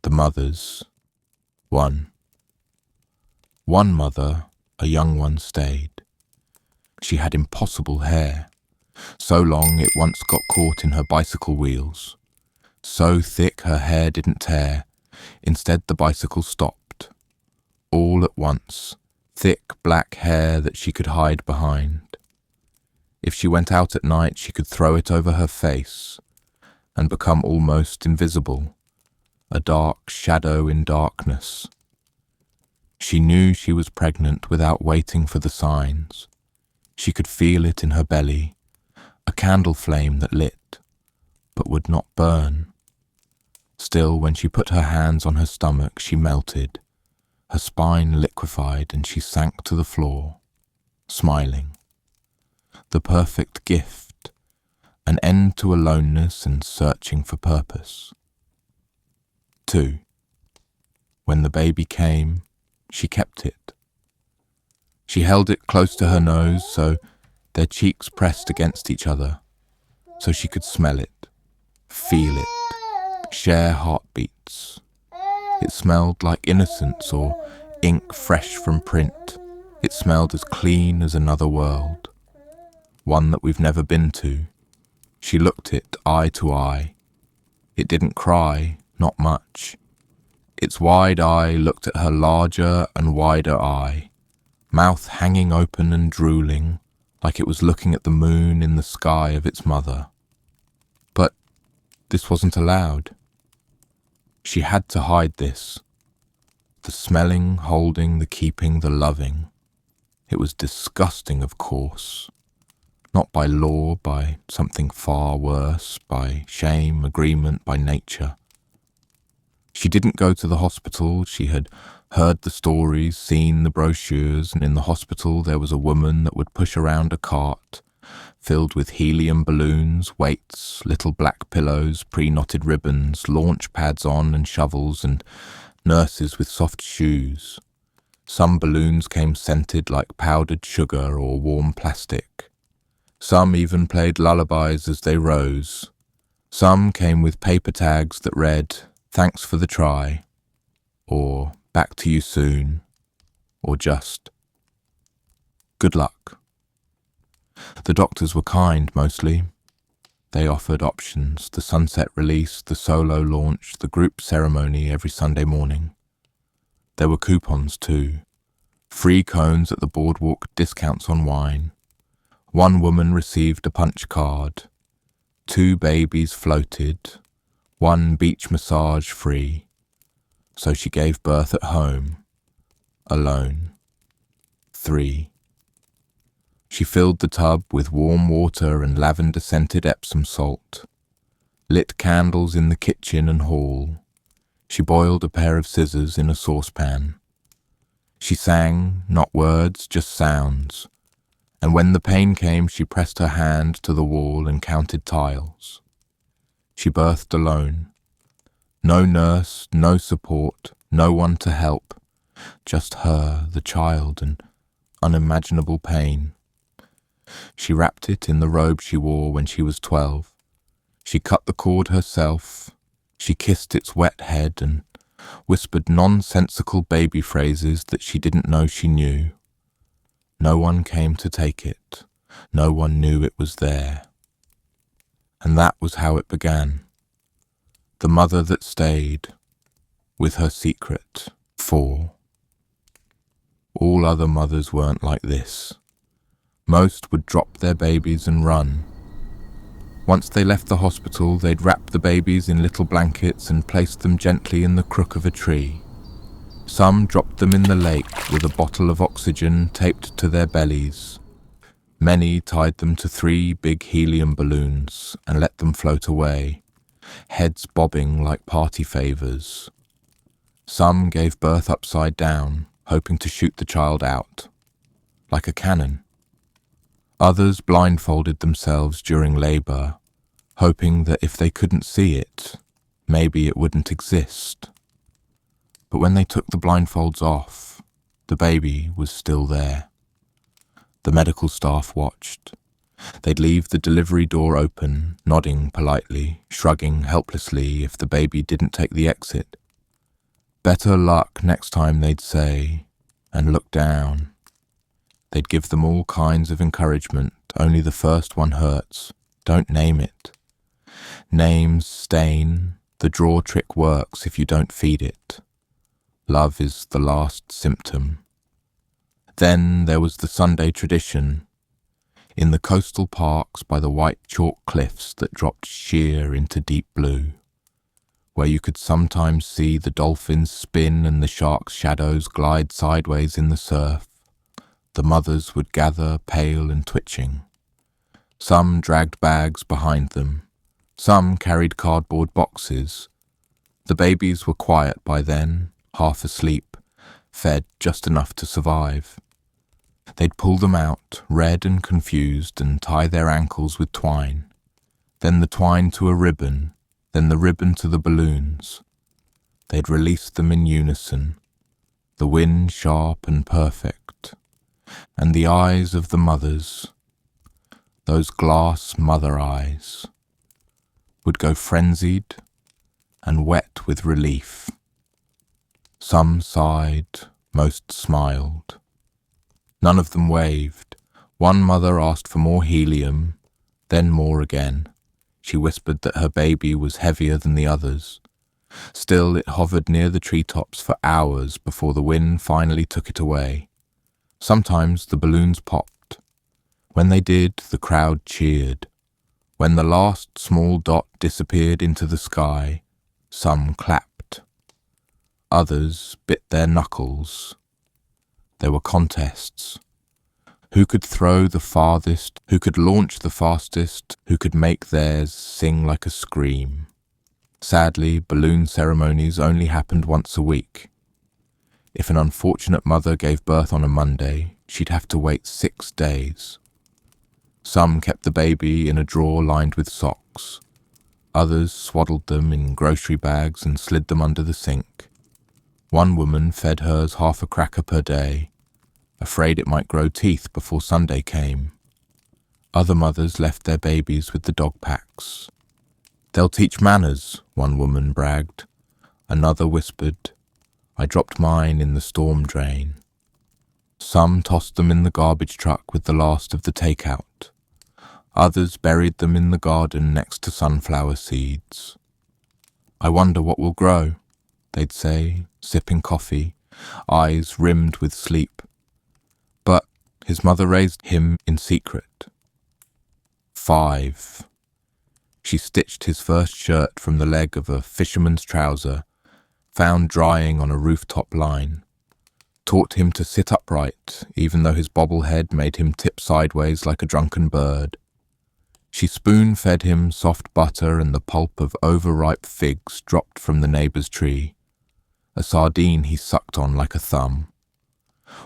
The mothers. 1. One mother, a young one, stayed. She had impossible hair, so long it once got caught in her bicycle wheels. So thick her hair didn't tear, instead the bicycle stopped. All at once, thick black hair that she could hide behind. If she went out at night, she could throw it over her face and become almost invisible, a dark shadow in darkness. She knew she was pregnant without waiting for the signs. She could feel it in her belly, a candle flame that lit, but would not burn. Still, when she put her hands on her stomach, she melted. Her spine liquefied and she sank to the floor, smiling. The perfect gift, an end to aloneness and searching for purpose. 2. When the baby came, she kept it. She held it close to her nose so their cheeks pressed against each other, so she could smell it, feel it, share heartbeats. It smelled like innocence or ink fresh from print. It smelled as clean as another world, one that we've never been to. She looked it eye to eye. It didn't cry, not much. Its wide eye looked at her larger and wider eye, mouth hanging open and drooling, like it was looking at the moon in the sky of its mother. But this wasn't allowed. She had to hide this. The smelling, holding, the keeping, the loving. It was disgusting, of course. Not by law, by something far worse, by shame, agreement, by nature. She didn't go to the hospital. She had heard the stories, seen the brochures, and in the hospital there was a woman that would push around a cart filled with helium balloons, weights, little black pillows, pre-knotted ribbons, launch pads on and shovels, and nurses with soft shoes. Some balloons came scented like powdered sugar or warm plastic. Some even played lullabies as they rose. Some came with paper tags that read, "Thanks for the try," or "Back to you soon," or just "Good luck." The doctors were kind, mostly. They offered options: the sunset release, the solo launch, the group ceremony every Sunday morning. There were coupons too. Free cones at the boardwalk, discounts on wine. One woman received a punch card. 2 babies floated. 1 beach massage free. So she gave birth at home, alone. 3. She filled the tub with warm water and lavender-scented Epsom salt, lit candles in the kitchen and hall. She boiled a pair of scissors in a saucepan. She sang, not words, just sounds, and when the pain came, she pressed her hand to the wall and counted tiles. She birthed alone. No nurse, no support, no one to help, just her, the child, and unimaginable pain. She wrapped it in the robe she wore when she was 12. She cut the cord herself. She kissed its wet head and whispered nonsensical baby phrases that she didn't know she knew. No one came to take it. No one knew it was there. And that was how it began. The mother that stayed, with her secret. 4. All other mothers weren't like this. Most would drop their babies and run. Once they left the hospital, they'd wrap the babies in little blankets and place them gently in the crook of a tree. Some dropped them in the lake with a bottle of oxygen taped to their bellies. Many tied them to 3 big helium balloons and let them float away, heads bobbing like party favors. Some gave birth upside down, hoping to shoot the child out, like a cannon. Others blindfolded themselves during labor, hoping that if they couldn't see it, maybe it wouldn't exist. But when they took the blindfolds off, the baby was still there. The medical staff watched. They'd leave the delivery door open, nodding politely, shrugging helplessly if the baby didn't take the exit. Better luck next time, they'd say, and look down. They'd give them all kinds of encouragement. Only the first one hurts. Don't name it. Names stain. The draw trick works if you don't feed it. Love is the last symptom. Then there was the Sunday tradition. In the coastal parks by the white chalk cliffs that dropped sheer into deep blue, where you could sometimes see the dolphins spin and the sharks' shadows glide sideways in the surf, the mothers would gather pale and twitching. Some dragged bags behind them. Some carried cardboard boxes. The babies were quiet by then, half asleep, fed just enough to survive. They'd pull them out, red and confused, and tie their ankles with twine. Then the twine to a ribbon, then the ribbon to the balloons. They'd release them in unison, the wind sharp and perfect. And the eyes of the mothers, those glass mother eyes, would go frenzied and wet with relief. Some sighed, most smiled. None of them waved. One mother asked for more helium, then more again. She whispered that her baby was heavier than the others. Still, it hovered near the treetops for hours before the wind finally took it away. Sometimes the balloons popped. When they did, the crowd cheered. When the last small dot disappeared into the sky, some clapped. Others bit their knuckles. There were contests. Who could throw the farthest, who could launch the fastest, who could make theirs sing like a scream. Sadly, balloon ceremonies only happened once a week. If an unfortunate mother gave birth on a Monday, she'd have to wait 6 days. Some kept the baby in a drawer lined with socks. Others swaddled them in grocery bags and slid them under the sink. One woman fed hers half a cracker per day, afraid it might grow teeth before Sunday came. Other mothers left their babies with the dog packs. "They'll teach manners," one woman bragged. Another whispered, "I dropped mine in the storm drain." Some tossed them in the garbage truck with the last of the takeout. Others buried them in the garden next to sunflower seeds. "I wonder what will grow," they'd say, sipping coffee, eyes rimmed with sleep. But his mother raised him in secret. 5. She stitched his first shirt from the leg of a fisherman's trouser, found drying on a rooftop line, taught him to sit upright, even though his bobble head made him tip sideways like a drunken bird. She spoon-fed him soft butter and the pulp of overripe figs dropped from the neighbour's tree, a sardine he sucked on like a thumb.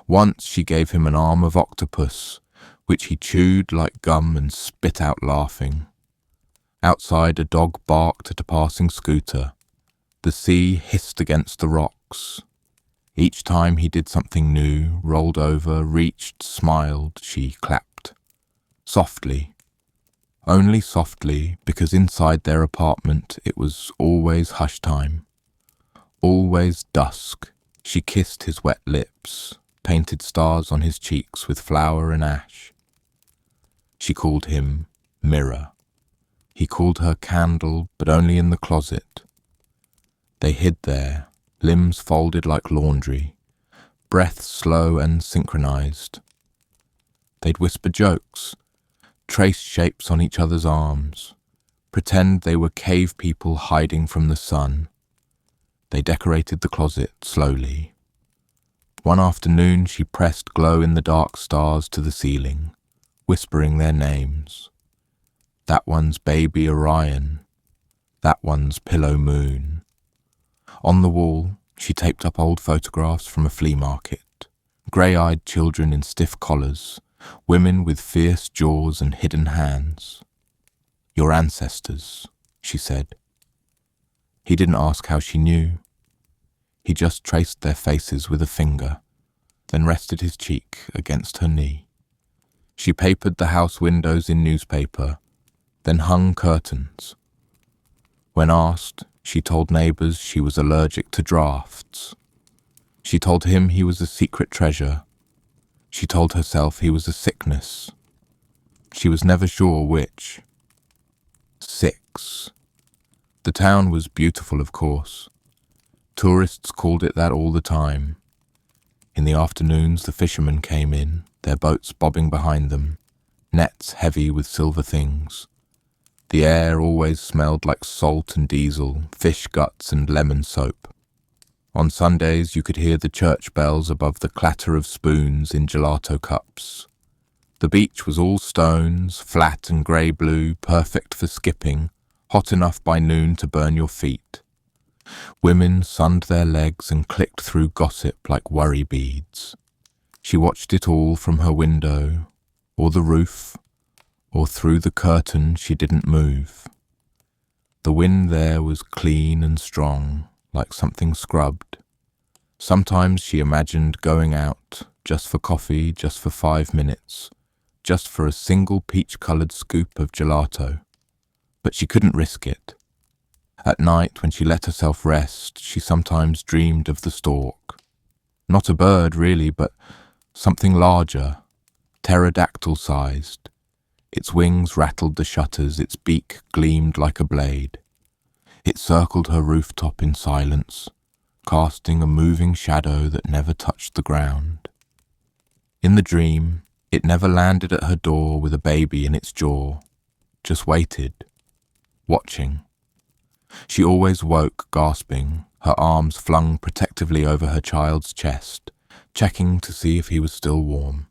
Once she gave him an arm of octopus, which he chewed like gum and spit out laughing. Outside, a dog barked at a passing scooter. The sea hissed against the rocks. Each time he did something new, rolled over, reached, smiled, she clapped. Softly. Only softly, because inside their apartment it was always hush time. Always dusk. She kissed his wet lips, painted stars on his cheeks with flour and ash. She called him Mirror. He called her Candle, but only in the closet. They hid there, limbs folded like laundry, breath slow and synchronized. They'd whisper jokes, trace shapes on each other's arms, pretend they were cave people hiding from the sun. They decorated the closet slowly. One afternoon she pressed glow-in-the-dark stars to the ceiling, whispering their names. That one's baby Orion. That one's pillow moon. On the wall, she taped up old photographs from a flea market. Grey-eyed children in stiff collars, women with fierce jaws and hidden hands. "Your ancestors," she said. He didn't ask how she knew. He just traced their faces with a finger, then rested his cheek against her knee. She papered the house windows in newspaper, then hung curtains. When asked, She told neighbours she was allergic to drafts. She told him he was a secret treasure. She told herself he was a sickness. She was never sure which. 6. The town was beautiful, of course. Tourists called it that all the time. In the afternoons the fishermen came in, their boats bobbing behind them, nets heavy with silver things. The air always smelled like salt and diesel, fish guts and lemon soap. On Sundays you could hear the church bells above the clatter of spoons in gelato cups. The beach was all stones, flat and grey-blue, perfect for skipping, hot enough by noon to burn your feet. Women sunned their legs and clicked through gossip like worry beads. She watched it all from her window, or the roof, or through the curtain she didn't move. The wind there was clean and strong, like something scrubbed. Sometimes she imagined going out, just for coffee, just for 5 minutes, just for a single peach-coloured scoop of gelato. But she couldn't risk it. At night, when she let herself rest, she sometimes dreamed of the stork. Not a bird, really, but something larger, pterodactyl-sized. Its wings rattled the shutters, its beak gleamed like a blade. It circled her rooftop in silence, casting a moving shadow that never touched the ground. In the dream, it never landed at her door with a baby in its jaw, just waited, watching. She always woke gasping, her arms flung protectively over her child's chest, checking to see if he was still warm.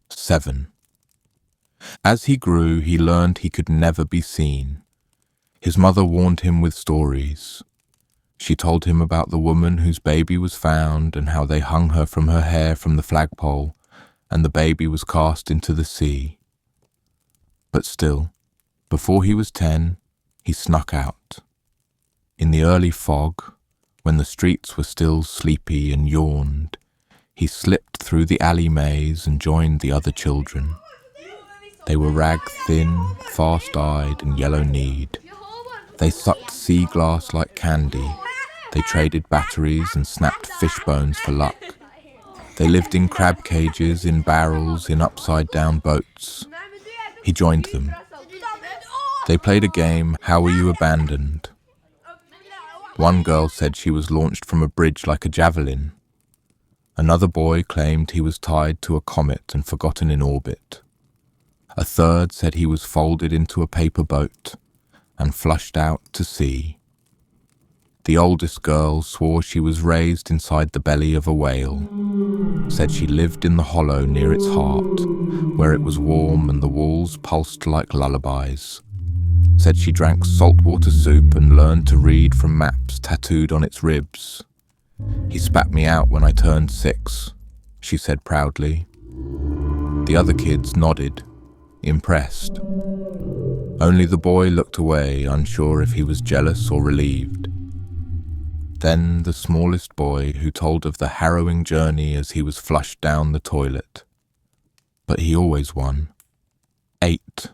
7. As he grew, he learned he could never be seen. His mother warned him with stories. She told him about the woman whose baby was found and how they hung her from her hair from the flagpole, and the baby was cast into the sea. But still, before he was 10, he snuck out. In the early fog, when the streets were still sleepy and yawned, he slipped through the alley maze and joined the other children. They were rag-thin, fast-eyed and yellow-kneed. They sucked sea glass like candy. They traded batteries and snapped fish bones for luck. They lived in crab cages, in barrels, in upside-down boats. He joined them. They played a game, How Were You Abandoned? One girl said she was launched from a bridge like a javelin. Another boy claimed he was tied to a comet and forgotten in orbit. A third said he was folded into a paper boat and flushed out to sea. The oldest girl swore she was raised inside the belly of a whale, said she lived in the hollow near its heart, where it was warm and the walls pulsed like lullabies, said she drank saltwater soup and learned to read from maps tattooed on its ribs. He spat me out when I turned 6, she said proudly. The other kids nodded, impressed. Only the boy looked away, unsure if he was jealous or relieved. Then the smallest boy, who told of the harrowing journey as he was flushed down the toilet. But he always won. 8.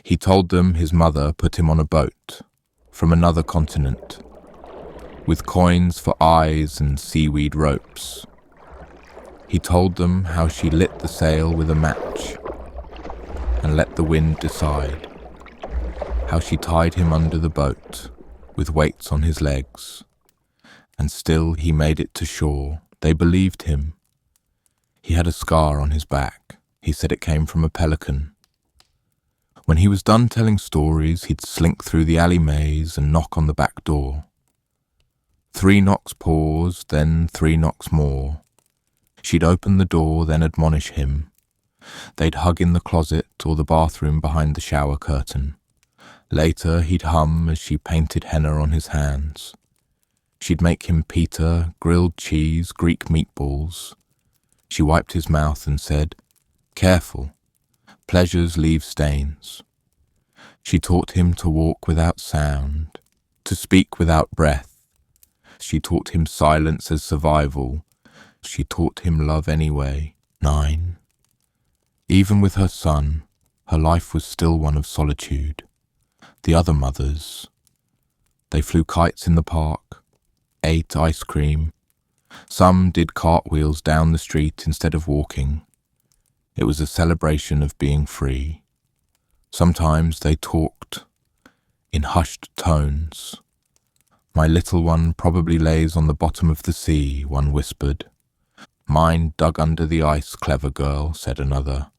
He told them his mother put him on a boat, from another continent, with coins for eyes and seaweed ropes. He told them how she lit the sail with a match and let the wind decide, how she tied him under the boat with weights on his legs, and still he made it to shore. They believed him. He had a scar on his back. He said it came from a pelican. When he was done telling stories, he'd slink through the alley maze and knock on the back door. 3 knocks pause, then 3 knocks more. She'd open the door, then admonish him. They'd hug in the closet or the bathroom behind the shower curtain. Later he'd hum as she painted henna on his hands. She'd make him pita, grilled cheese, Greek meatballs. She wiped his mouth and said, "Careful, pleasures leave stains." She taught him to walk without sound, to speak without breath. She taught him silence as survival. She taught him love anyway. 9. Even with her son, her life was still one of solitude. The other mothers, They flew kites in the park, ate ice cream. Some did cartwheels down the street instead of walking. It was a celebration of being free. Sometimes they talked in hushed tones. "My little one probably lays on the bottom of the sea," one whispered. "Mine dug under the ice, clever girl," said another.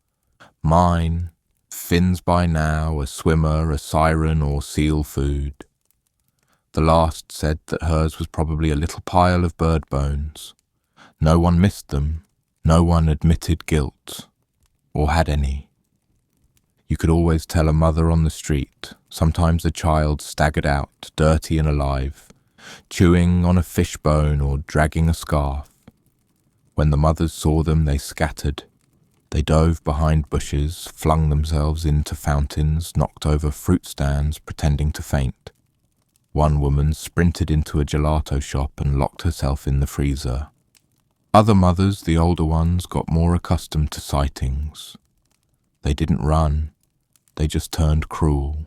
"Mine, fins by now, a swimmer, a siren, or seal food." The last said that hers was probably a little pile of bird bones. No one missed them. No one admitted guilt, or had any. You could always tell a mother on the street. Sometimes a child staggered out, dirty and alive, chewing on a fish bone or dragging a scarf. When the mothers saw them, they scattered. They dove behind bushes, flung themselves into fountains, knocked over fruit stands, pretending to faint. One woman sprinted into a gelato shop and locked herself in the freezer. Other mothers, the older ones, got more accustomed to sightings. They didn't run. They just turned cruel.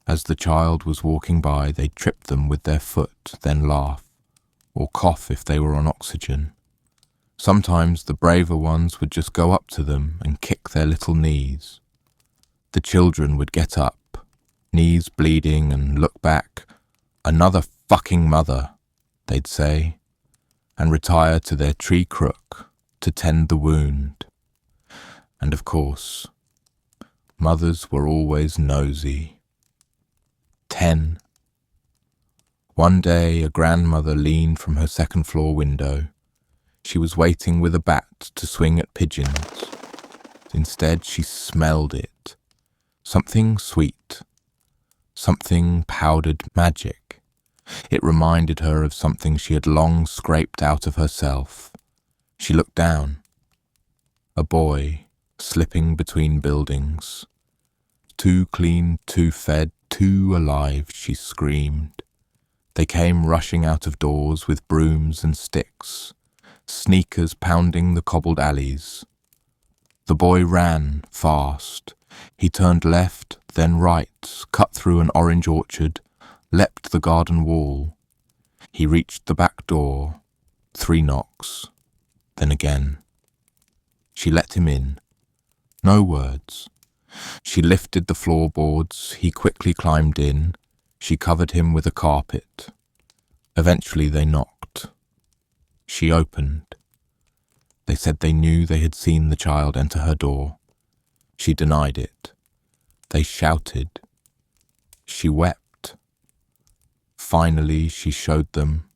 As the child was walking by, they'd trip them with their foot, then laugh, or cough if they were on oxygen. Sometimes the braver ones would just go up to them and kick their little knees. The children would get up, knees bleeding, and look back. "Another fucking mother," they'd say, and retire to their tree crook to tend the wound. And of course, mothers were always nosy. 10. One day a grandmother leaned from her second-floor window. She was waiting with a bat to swing at pigeons. Instead, she smelled it. Something sweet. Something powdered magic. It reminded her of something she had long scraped out of herself. She looked down. A boy, slipping between buildings. "Too clean, too fed, too alive," she screamed. They came rushing out of doors with brooms and sticks, sneakers pounding the cobbled alleys. The boy ran fast. He turned left, then right, cut through an orange orchard, leapt the garden wall. He reached the back door. 3 knocks. Then again. She let him in. No words. She lifted the floorboards. He quickly climbed in. She covered him with a carpet. Eventually they knocked. She opened. They said they knew they had seen the child enter her door. She denied it. They shouted. She wept. Finally, she showed them.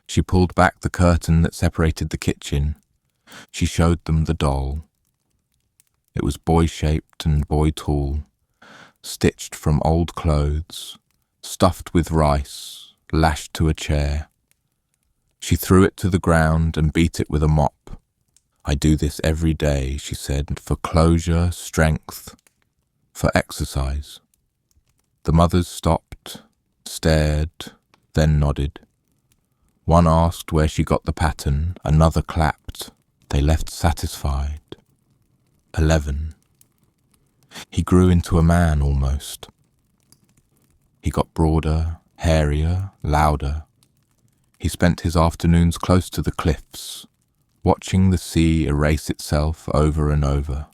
She pulled back the curtain that separated the kitchen. She showed them the doll. It was boy-shaped and boy-tall, stitched from old clothes, stuffed with rice, lashed to a chair. She threw it to the ground and beat it with a mop. "I do this every day," she said, "for closure, strength, for exercise." The mothers stopped, stared, then nodded. One asked where she got the pattern, another clapped. They left satisfied. 11. He grew into a man almost. He got broader, hairier, louder. He spent his afternoons close to the cliffs, watching the sea erase itself over and over.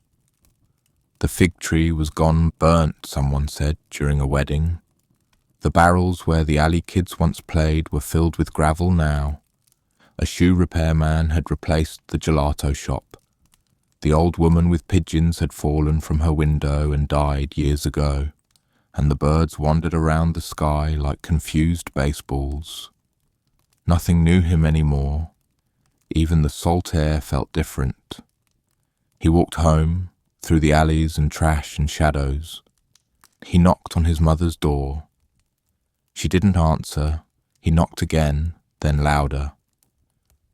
The fig tree was gone burnt, someone said, during a wedding. The barrels where the alley kids once played were filled with gravel now. A shoe repairman had replaced the gelato shop. The old woman with pigeons had fallen from her window and died years ago, and the birds wandered around the sky like confused baseballs. Nothing knew him anymore. Even the salt air felt different. He walked home, through the alleys and trash and shadows. He knocked on his mother's door. She didn't answer. He knocked again, then louder.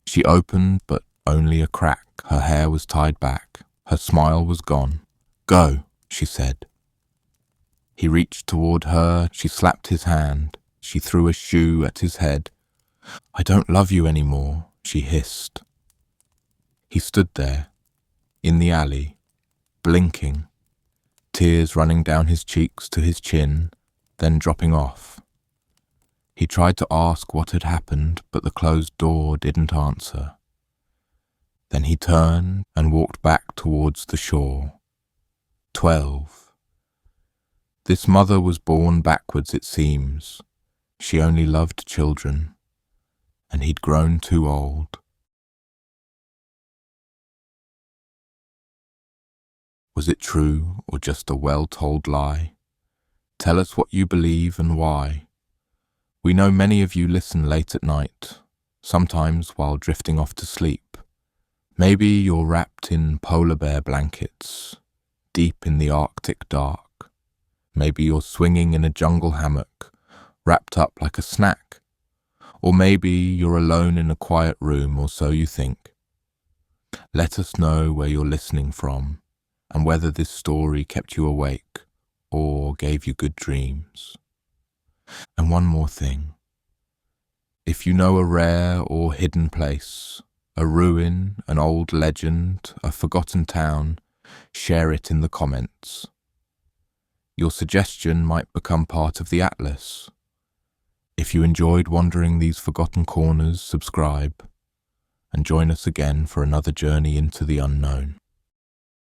She opened, but only a crack. Her hair was tied back. Her smile was gone. "Go," she said. He reached toward her. She slapped his hand. She threw a shoe at his head. "I don't love you anymore," she hissed. He stood there, in the alley, blinking, tears running down his cheeks to his chin, then dropping off. He tried to ask what had happened, but the closed door didn't answer. Then he turned and walked back towards the shore. 12. This mother was born backwards, it seems. She only loved children, and he'd grown too old. Was it true or just a well-told lie? Tell us what you believe and why. We know many of you listen late at night, sometimes while drifting off to sleep. Maybe you're wrapped in polar bear blankets, deep in the Arctic dark. Maybe you're swinging in a jungle hammock, wrapped up like a snack. Or maybe you're alone in a quiet room, or so you think. Let us know where you're listening from, and whether this story kept you awake or gave you good dreams. And one more thing. If you know a rare or hidden place, a ruin, an old legend, a forgotten town, share it in the comments. Your suggestion might become part of the atlas. If you enjoyed wandering these forgotten corners, subscribe and join us again for another journey into the unknown.